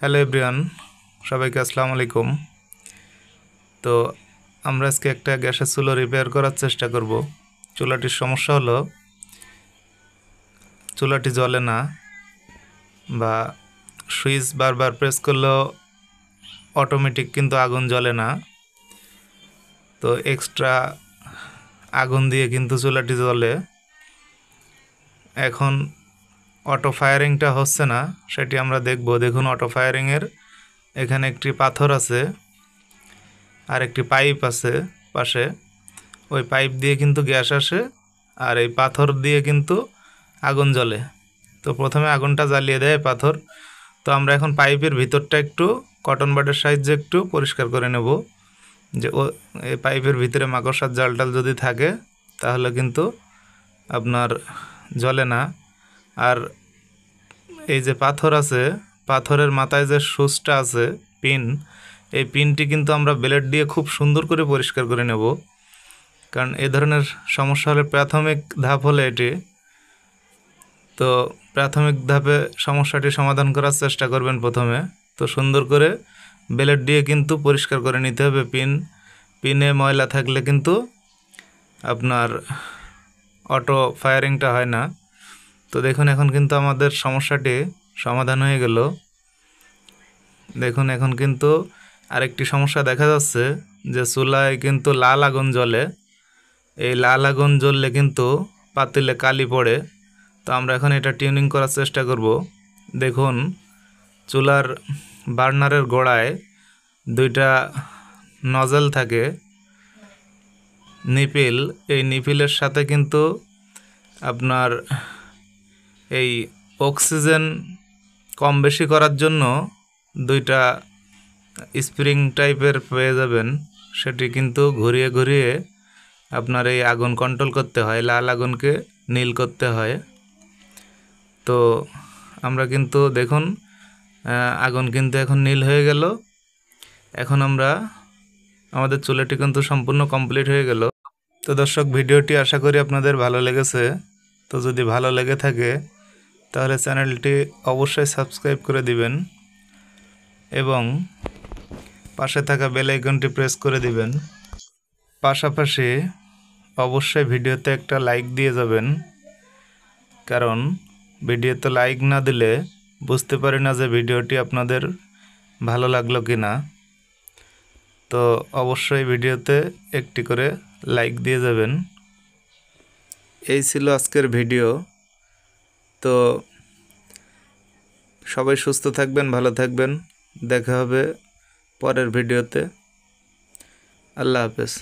Hello everyone, সবাইকে আসসালামু আলাইকুম। তো আমরা আজকে একটা গ্যাসের চুলা রিপেয়ার করার চেষ্টা করব। চুলাটির সমস্যা হলো চুলাটি জ্বলে না, বা সুইচ বারবার প্রেস করলেও অটোমেটিক কিন্তু আগুন জ্বলে না। তো এক্সট্রা আগুন দিয়ে কিন্তু চুলাটি জ্বলে। এখন অটো ফায়ারিংটা হচ্ছে না, সেটি আমরা দেখব। দেখুন, অটো ফায়ারিংয়ের এখানে একটি পাথর আছে আর একটি পাইপ আছে পাশে। ওই পাইপ দিয়ে কিন্তু গ্যাস আসে, আর এই পাথর দিয়ে কিন্তু আগুন জ্বলে। তো প্রথমে আগুনটা জ্বালিয়ে দেয় পাথর। তো আমরা এখন পাইপের ভিতরটা একটু কটন বাডের সাহায্যে একটু পরিষ্কার করে নেব, যে এই পাইপের ভিতরে মাকড়সার জালটাল যদি থাকে তাহলে কিন্তু আপনার জ্বলে না। আর এই যে পাথর আছে, পাথরের মাথায় যে সুচটা আছে, পিন, এই পিনটি কিন্তু আমরা ব্লেড দিয়ে খুব সুন্দর করে পরিষ্কার করে নেব। কারণ এ ধরনের সমস্যা হলে প্রাথমিক ধাপ হলে এটি, তো প্রাথমিক ধাপে সমস্যাটি সমাধান করার চেষ্টা করবেন প্রথমে। তো সুন্দর করে ব্লেড দিয়ে কিন্তু পরিষ্কার করে নিতে হবে। পিনে ময়লা থাকলে কিন্তু আপনার অটো ফায়ারিংটা হয় না। তো দেখুন, এখন কিন্তু আমাদের সমস্যাটি সমাধান হয়ে গেল। দেখুন, এখন কিন্তু আরেকটি সমস্যা দেখা যাচ্ছে, যে চুলায় কিন্তু লাল আগুন জ্বলে। এই লাল আগুন জ্বললে কিন্তু পাতিলে কালি পড়ে। তো আমরা এখন এটা টিউনিং করার চেষ্টা করব। দেখুন, চুলার বার্নারের গোড়ায় দুইটা নজল থাকে, নিপিল। এই নিপিলের সাথে কিন্তু আপনার এই অক্সিজেন কম বেশি করার জন্য দুইটা স্প্রিং টাইপের পেয়ে যাবেন। সেটি কিন্তু ঘুরিয়ে ঘুরিয়ে আপনার এই আগুন কন্ট্রোল করতে হয়, লাল আগুনকে নীল করতে হয়। তো আমরা কিন্তু দেখুন, আগুন কিন্তু এখন নীল হয়ে গেল। এখন আমরা আমাদের চুলাটি কিন্তু সম্পূর্ণ কমপ্লিট হয়ে গেল। তো দর্শক, ভিডিওটি আশা করি আপনাদের ভালো লেগেছে। তো যদি ভালো লেগে থাকে তাহলে চ্যানেলটি অবশ্যই সাবস্ক্রাইব করে দিবেন এবং পাশে থাকা বেল আইকনটি প্রেস করে দিবেন। পাশাপাশি অবশ্যই ভিডিওতে একটা লাইক দিয়ে যাবেন, কারণ ভিডিওতে লাইক না দিলে বুঝতে পারি না যে ভিডিওটি আপনাদের ভালো লাগলো কি না। তো অবশ্যই ভিডিওতে একটি করে লাইক দিয়ে যাবেন। এই ছিল আজকের ভিডিও। তো সবাই সুস্থ থাকবেন, ভালো থাকবেন। দেখা হবে পরের ভিডিওতে। আল্লাহ হাফেজ।